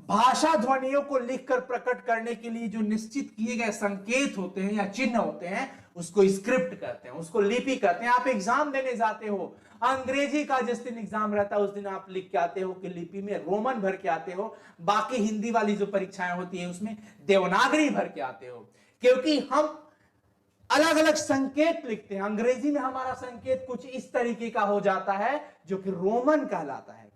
भाषा ध्वनियों को लिखकर प्रकट करने के लिए जो निश्चित किए गए संकेत होते हैं या चिन्ह होते हैं उसको स्क्रिप्ट कहते हैं, उसको लिपि कहते हैं। आप एग्जाम देने जाते हो, अंग्रेजी का जिस दिन एग्जाम रहता है उस दिन आप लिख के आते हो कि लिपि में रोमन भर के आते हो, बाकी हिंदी वाली जो परीक्षाएं होती है उसमें देवनागरी भर के आते हो, क्योंकि हम अलग अलग संकेत लिखते हैं। अंग्रेजी में हमारा संकेत कुछ इस तरीके का हो जाता है जो कि रोमन कहलाता है।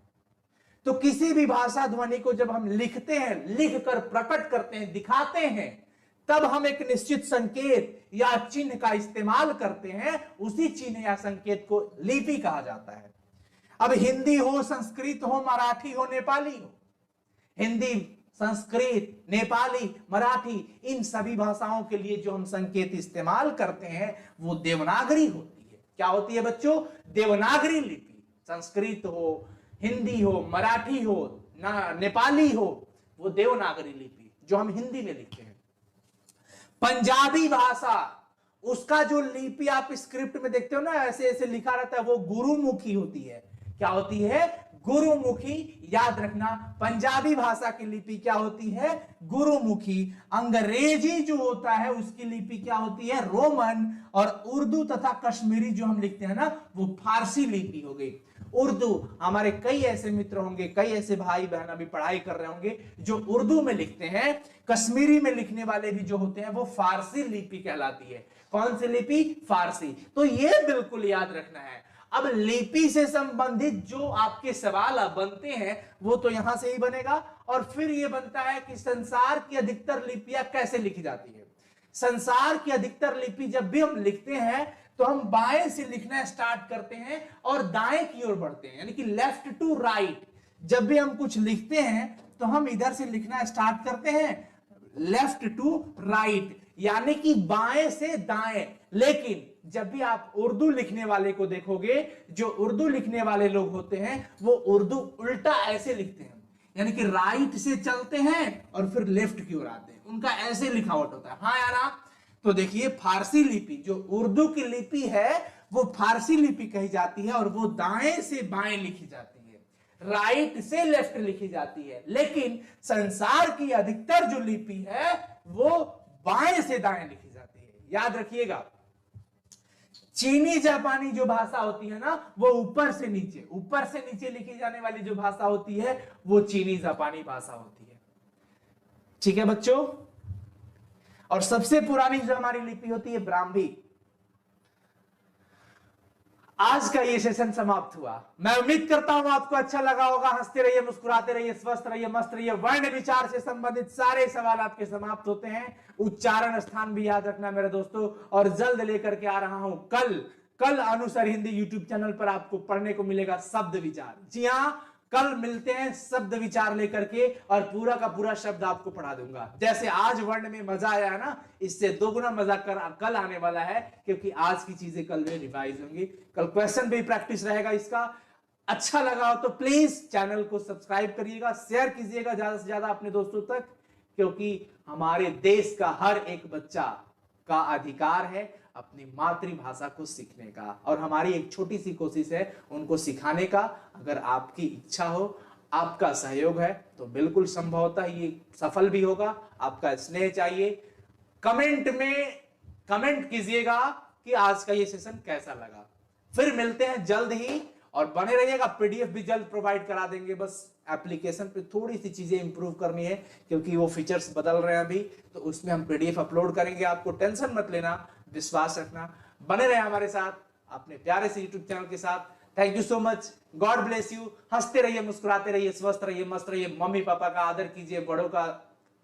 तो किसी भी भाषा ध्वनि को जब हम लिखते हैं, लिखकर प्रकट करते हैं, दिखाते हैं, तब हम एक निश्चित संकेत या चिन्ह का इस्तेमाल करते हैं। उसी चिन्ह या संकेत को लिपि कहा जाता है। अब हिंदी हो, संस्कृत हो, मराठी हो, नेपाली हो, हिंदी, संस्कृत, नेपाली, मराठी, इन सभी भाषाओं के लिए जो हम संकेत इस्तेमाल करते हैं वो देवनागरी होती है। क्या होती है बच्चों? देवनागरी लिपि। संस्कृत हो, हिंदी हो, मराठी हो, नेपाली हो, वो देवनागरी लिपि जो हम हिंदी में लिखते हैं। पंजाबी भाषा, उसका जो लिपि आप स्क्रिप्ट में देखते हो ना, ऐसे ऐसे लिखा रहता है, वो गुरुमुखी होती है। क्या होती है? गुरुमुखी। याद रखना, पंजाबी भाषा की लिपि क्या होती है? गुरुमुखी। अंग्रेजी जो होता है उसकी लिपि क्या होती है? रोमन। और उर्दू तथा कश्मीरी जो हम लिखते हैं ना, वो फारसी लिपि हो गई। उर्दू, हमारे कई ऐसे मित्र होंगे, कई ऐसे भाई बहन अभी पढ़ाई कर रहे होंगे जो उर्दू में लिखते हैं। कश्मीरी में लिखने वाले भी जो होते हैं वो फारसी लिपि कहलाती है। कौन सी लिपि? फारसी। तो ये बिल्कुल याद रखना है। अब लिपि से संबंधित जो आपके सवाल बनते हैं वो तो यहां से ही बनेगा। और फिर ये बनता है कि संसार की अधिकतर लिपियां कैसे लिखी जाती है। संसार की अधिकतर लिपि जब भी हम लिखते हैं तो हम बाएं से लिखना स्टार्ट करते हैं और दाएं की ओर बढ़ते हैं, यानी कि लेफ्ट टू राइट। जब भी हम कुछ लिखते हैं तो हम इधर से लिखना स्टार्ट करते हैं, लेफ्ट टू राइट, यानी कि बाएं से दाएं। लेकिन जब भी आप उर्दू लिखने वाले को देखोगे, जो उर्दू लिखने वाले लोग होते हैं वो उर्दू उल्टा ऐसे लिखते हैं, यानी कि राइट से चलते हैं और फिर लेफ्ट की ओर आते हैं। उनका ऐसे लिखावट होता है। हाँ यार, तो देखिए फारसी लिपि, जो उर्दू की लिपि है वो फारसी लिपि कही जाती है और वो दाएं से बाएं लिखी जाती है, राइट से लेफ्ट लिखी जाती है। लेकिन संसार की अधिकतर जो लिपि है वो बाएं से दाएं लिखी जाती है। याद रखिएगा, चीनी जापानी जो भाषा होती है ना, वो ऊपर से नीचे लिखी जाने वाली जो भाषा होती है वो चीनी जापानी भाषा होती है। ठीक है बच्चों। और सबसे पुरानी जो हमारी लिपि होती है ब्राह्मी। आज का ये सेशन समाप्त हुआ। मैं उम्मीद करता हूं आपको अच्छा लगा होगा। हंसते रहिए, मुस्कुराते रहिए, स्वस्थ रहिए, मस्त रहिए। वर्ण विचार से संबंधित सारे सवाल आपके समाप्त होते हैं। उच्चारण स्थान भी याद रखना मेरे दोस्तों। और जल्द लेकर के आ रहा हूं कल अनुसार हिंदी यूट्यूब चैनल पर आपको पढ़ने को मिलेगा शब्द विचार। जी हां, कल मिलते हैं शब्द विचार लेकर के और पूरा का पूरा शब्द आपको पढ़ा दूंगा। जैसे आज वर्ण में मजा आया है ना, इससे दोगुना मजा कल आने वाला है, क्योंकि आज की चीजें कल में रिवाइज होंगी। कल क्वेश्चन भी प्रैक्टिस रहेगा इसका। अच्छा लगा हो तो प्लीज चैनल को सब्सक्राइब करिएगा, शेयर कीजिएगा ज्यादा से ज्यादा अपने दोस्तों तक, क्योंकि हमारे देश का हर एक बच्चा का अधिकार है अपनी मातृभाषा को सीखने का। और हमारी एक छोटी सी कोशिश है उनको सिखाने का। अगर आपकी इच्छा हो, आपका सहयोग है तो बिल्कुल संभवतः ये सफल भी होगा। आपका स्नेह चाहिए। कमेंट में कमेंट कीजिएगा कि आज का ये सेशन कैसा लगा। फिर मिलते हैं जल्द ही, और बने रहिएगा। पीडीएफ भी जल्द प्रोवाइड करा देंगे। बस एप्लीकेशन पे थोड़ी सी चीजें इंप्रूव करनी है, क्योंकि वो फीचर्स बदल रहे हैं अभी, तो उसमें हम पीडीएफ अपलोड करेंगे। आपको टेंशन मत लेना, विश्वास रखना। बने रहे हमारे साथ, अपने प्यारे से यूट्यूब चैनल के साथ। Thank you so much. God bless you. हंसते रहिए, मुस्कुराते रहिए, स्वस्थ रहिए, मस्त रहिए। मम्मी पापा का आदर कीजिए, बड़ों का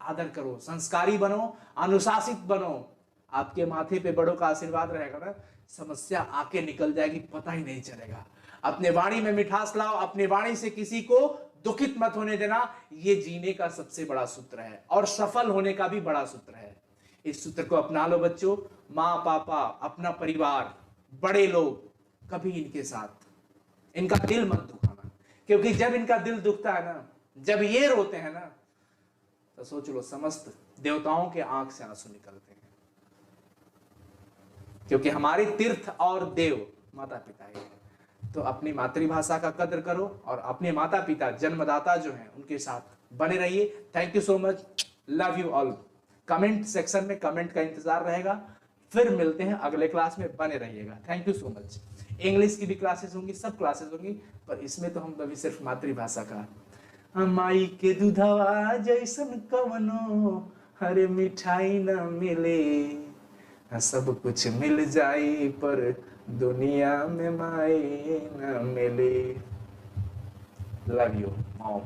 आदर करो, संस्कारी बनो, अनुशासित बनो। आपके माथे पे बड़ों का आशीर्वाद रहेगा ना, समस्या आके निकल जाएगी, पता ही नहीं चलेगा। अपने वाणी में मिठास लाओ, अपने वाणी से किसी को दुखित मत होने देना। ये जीने का सबसे बड़ा सूत्र है और सफल होने का भी बड़ा सूत्र है। इस सूत्र को अपना लो बच्चों। माँ पापा, अपना परिवार, बड़े लोग, कभी इनके साथ इनका दिल मत दुखाना, क्योंकि जब इनका दिल दुखता है ना, जब ये रोते हैं ना, तो सोच लो समस्त देवताओं के आंख से आंसू निकलते हैं। क्योंकि हमारे तीर्थ और देव माता पिता ही हैं। तो अपनी मातृभाषा का कद्र करो और अपने माता पिता, जन्मदाता जो हैं, उनके साथ बने रहिए। Thank you so much, love you all. Comment section में कमेंट का इंतजार रहेगा। फिर मिलते हैं अगले क्लास में, बने रहिएगा। Thank you so much. English की भी क्लासेस होंगी, सब क्लासेस होंगी, पर इसमें तो हम अभी सिर्फ मातृभाषा का। माई के दूधवा जैसन कवनो हरे मिठाई न मिले, सब कुछ मिल जाए पर दुनिया में माई न मिले। Love you mom.